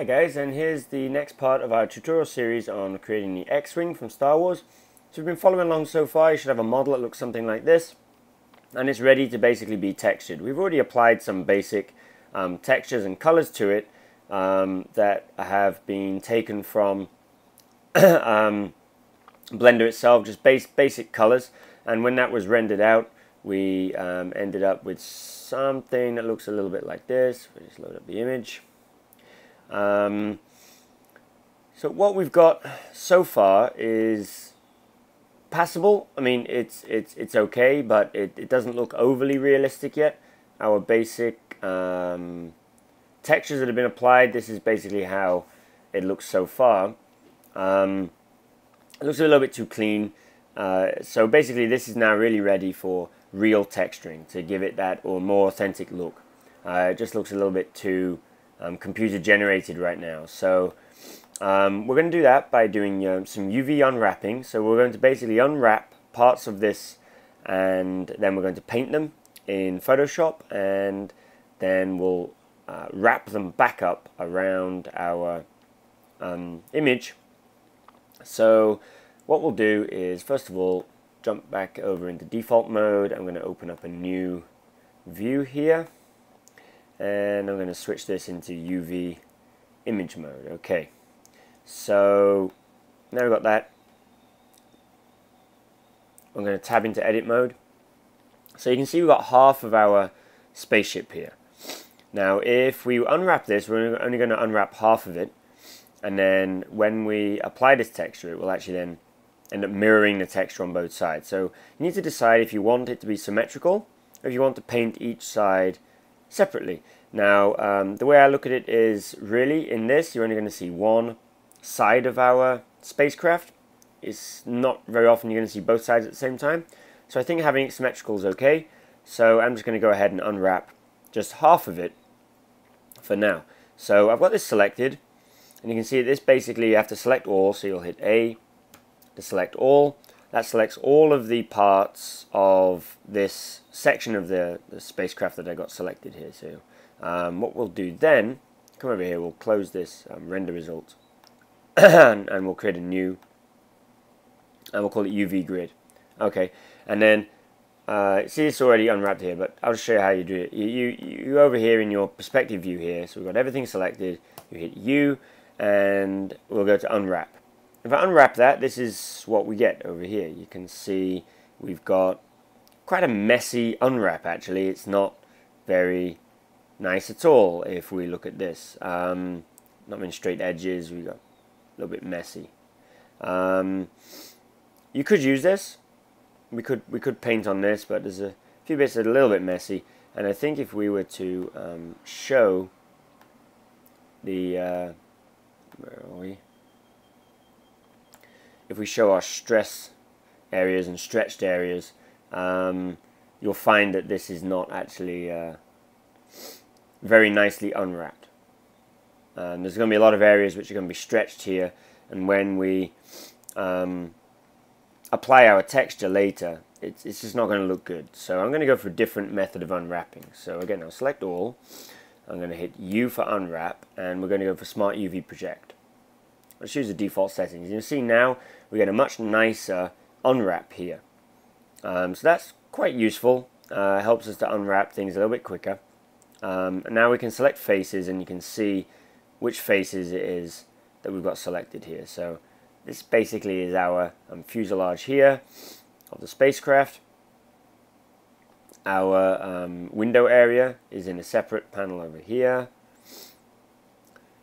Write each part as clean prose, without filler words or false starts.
Hi guys, and here's the next part of our tutorial series on creating the X-Wing from Star Wars. So if you've been following along so far, you should have a model that looks something like this, and it's ready to basically be textured. We've already applied some basic textures and colors to it that have been taken from Blender itself, just basic colors, and when that was rendered out, we ended up with something that looks a little bit like this. We'll just load up the image. So what we've got so far is passable. I mean, it's okay, but it doesn't look overly realistic yet. Our basic textures that have been applied, this is basically how it looks so far. It looks a little bit too clean. So basically this is now really ready for real texturing to give it that or more authentic look. It just looks a little bit too computer generated right now. So we're going to do that by doing some UV unwrapping. So we're going to basically unwrap parts of this, and then we're going to paint them in Photoshop, and then we'll wrap them back up around our image. So what we'll do is, first of all, jump back over into default mode. I'm going to open up a new view here, and I'm going to switch this into UV image mode. Okay, so now we've got that. I'm going to tab into edit mode. So you can see we've got half of our spaceship here. Now if we unwrap this, we're only going to unwrap half of it, and then when we apply this texture, it will actually then end up mirroring the texture on both sides. So you need to decide if you want it to be symmetrical or if you want to paint each side separately. Now the way I look at it is, really in this you're only going to see one side of our spacecraft. It's not very often you're going to see both sides at the same time. So I think having it symmetrical is okay. So I'm just going to go ahead and unwrap just half of it for now. So I've got this selected, and you can see this basically you have to select all. So you'll hit A to select all. That selects all of the parts of this section of the spacecraft that I got selected here. So what we'll do then, come over here, we'll close this render result and we'll create a new, and we'll call it UV grid. Okay, and then see, it's already unwrapped here, but I'll just show you how you do it. You over here in your perspective view here, so we've got everything selected, you hit U, and we'll go to unwrap. If I unwrap that, this is what we get over here. You can see we've got quite a messy unwrap actually. It's not very nice at all if we look at this. Not many straight edges, we've got a little bit messy. You could use this. We could paint on this, but there's a few bits that are a little bit messy. And I think if we were to show the where are we? If we show our stress areas and stretched areas, you'll find that this is not actually very nicely unwrapped. There's going to be a lot of areas which are going to be stretched here, and when we apply our texture later, it's just not going to look good. So I'm going to go for a different method of unwrapping. So again, I'll select all. I'm going to hit U for unwrap, and we're going to go for Smart UV Project. Let's use the default settings. You can see now we get a much nicer unwrap here. So that's quite useful. Helps us to unwrap things a little bit quicker. And now we can select faces, and you can see which faces it is that we've got selected here. So this basically is our fuselage here of the spacecraft. Our window area is in a separate panel over here.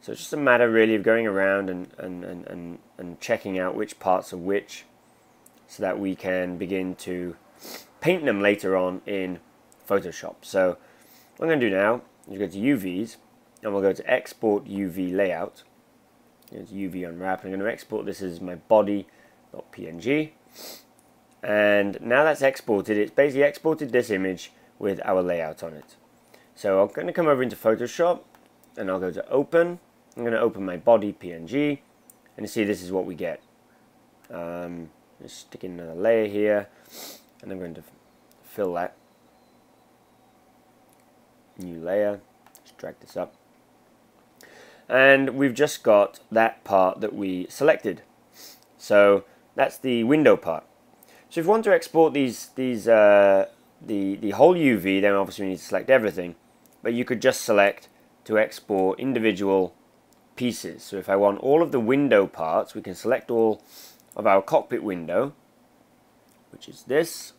So it's just a matter really of going around and checking out which parts are which, so that we can begin to paint them later on in Photoshop. So what I'm going to do now is go to UVs, and we'll go to Export UV Layout. It's UV Unwrap. I'm going to export this as my body.png, and now that's exported, it's basically exported this image with our layout on it. So I'm going to come over into Photoshop, and I'll go to Open. I'm going to open my body PNG, and you see this is what we get. Just stick in another layer here, and I'm going to fill that new layer. Just drag this up. and we've just got that part that we selected. So that's the window part. So if you want to export the whole UV, then obviously we need to select everything, but you could just select to export individual pieces. So if I want all of the window parts, we can select all of our cockpit window, which is this,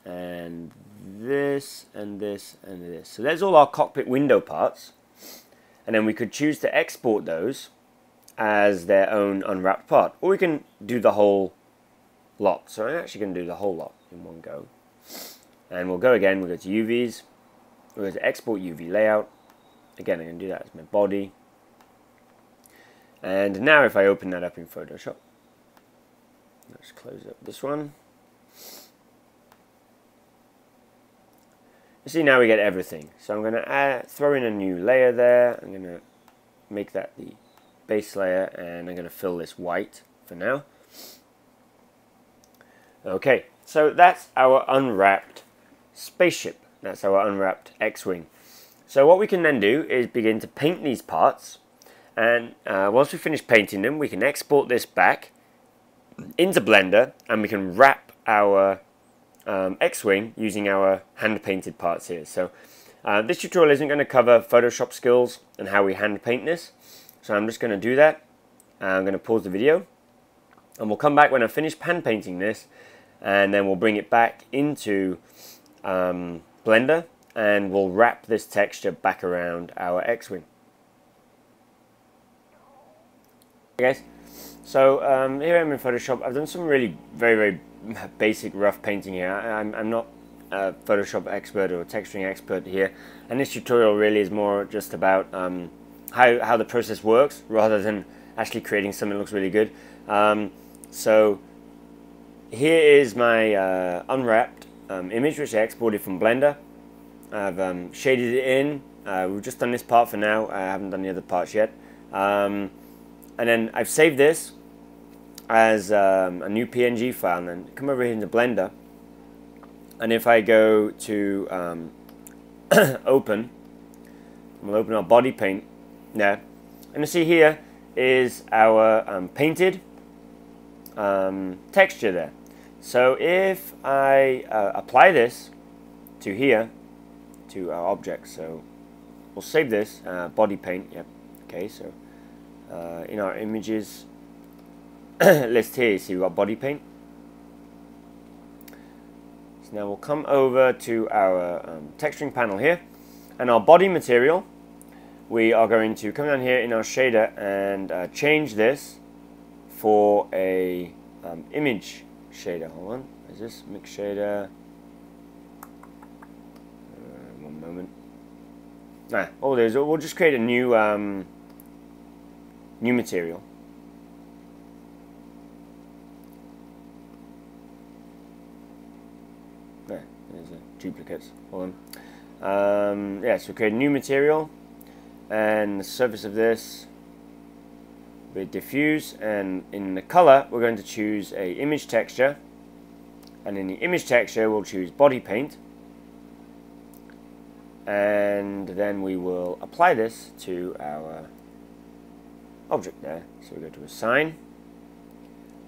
and this, and this, and this. So there's all our cockpit window parts, and then we could choose to export those as their own unwrapped part, or we can do the whole lot. So I'm actually going to do the whole lot in one go, and we'll go again. We'll go to UVs, we'll go to export UV layout. Again, I'm going to do that as my body, and now if I open that up in Photoshop, let's close up this one. You see, now we get everything. So I'm going to throw in a new layer there. I'm going to make that the base layer, and I'm going to fill this white for now. Okay, so that's our unwrapped spaceship. That's our unwrapped X-Wing. So what we can then do is begin to paint these parts, and once we finish painting them, we can export this back into Blender, and we can wrap our X-Wing using our hand-painted parts here. So this tutorial isn't going to cover Photoshop skills and how we hand paint this, so I'm just going to do that. I'm going to pause the video, and we'll come back when I finish hand painting this, and then we'll bring it back into Blender, and we'll wrap this texture back around our X-Wing. Okay guys, so here I am in Photoshop. I've done some really very basic rough painting here. I'm not a Photoshop expert or texturing expert here, and this tutorial really is more just about how the process works rather than actually creating something that looks really good. So here is my unwrapped image, which I exported from Blender. I've shaded it in. We've just done this part for now. I haven't done the other parts yet. And then I've saved this as a new PNG file, and then come over here into Blender, and if I go to open, we'll open our body paint there, and you see here is our painted texture there. So if I apply this to here, to our object, so we'll save this, body paint, yep, okay, so in our images list here, you see we've got body paint. So now we'll come over to our texturing panel here, and our body material, we are going to come down here in our shader and change this for a image shader. Hold on, is this mix shader? One moment. All it is, we'll just create a new new material. There's duplicates. Hold on. Yeah, so create a new material, and the surface of this will diffuse, and in the color we're going to choose a image texture, and in the image texture we'll choose body paint, and then we will apply this to our object there. So we go to assign.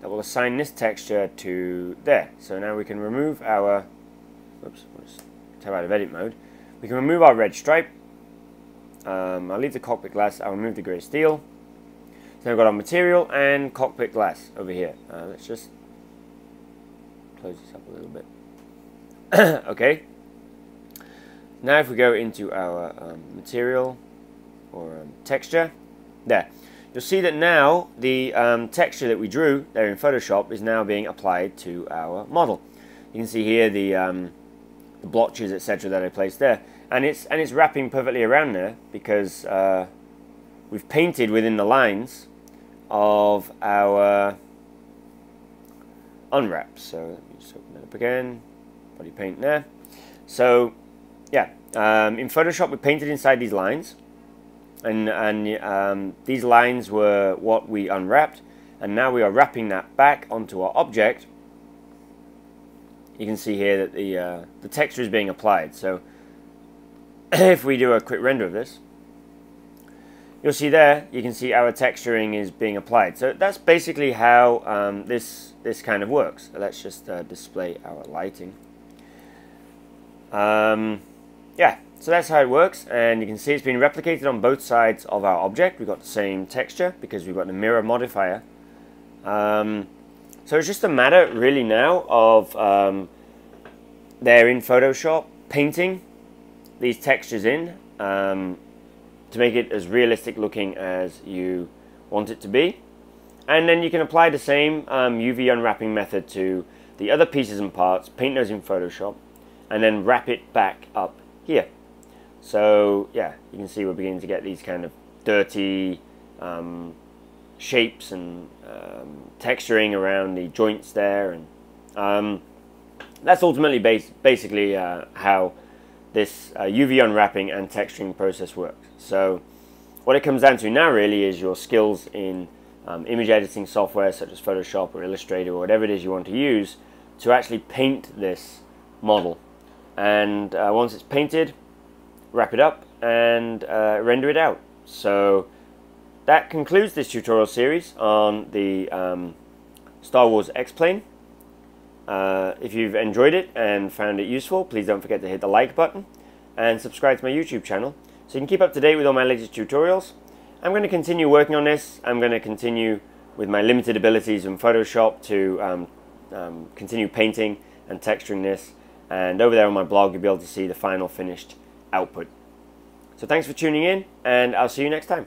That will assign this texture to there. So now we can remove our, oops, let's tab out of edit mode. We can remove our red stripe. I'll leave the cockpit glass. I'll remove the grey steel. So we've got our material and cockpit glass over here. Let's just close this up a little bit. Okay. Now if we go into our material or texture, there. You'll see that now the texture that we drew there in Photoshop is now being applied to our model. You can see here the blotches, etc., that I placed there, and it's wrapping perfectly around there because we've painted within the lines of our unwrap. So let me just open that up again. Body paint there. So yeah, in Photoshop we painted inside these lines. And these lines were what we unwrapped, and now we are wrapping that back onto our object. You can see here that the texture is being applied. So if we do a quick render of this, you'll see there, you can see our texturing is being applied. So that's basically how this kind of works. So let's just display our lighting. Yeah, so that's how it works, and you can see it's been replicated on both sides of our object. We've got the same texture because we've got the mirror modifier. So it's just a matter really now of there in Photoshop painting these textures in to make it as realistic looking as you want it to be. And then you can apply the same UV unwrapping method to the other pieces and parts, paint those in Photoshop, and then wrap it back up here. So yeah, you can see we're beginning to get these kind of dirty shapes and texturing around the joints there, and that's ultimately basically how this UV unwrapping and texturing process works. So what it comes down to now really is your skills in image editing software such as Photoshop or Illustrator or whatever it is you want to use to actually paint this model. And once it's painted, wrap it up and render it out. So that concludes this tutorial series on the Star Wars X-Plane. If you've enjoyed it and found it useful, please don't forget to hit the like button and subscribe to my YouTube channel so you can keep up to date with all my latest tutorials. I'm going to continue working on this. I'm going to continue with my limited abilities in Photoshop to continue painting and texturing this. And over there on my blog, you'll be able to see the final finished output. So thanks for tuning in, and I'll see you next time.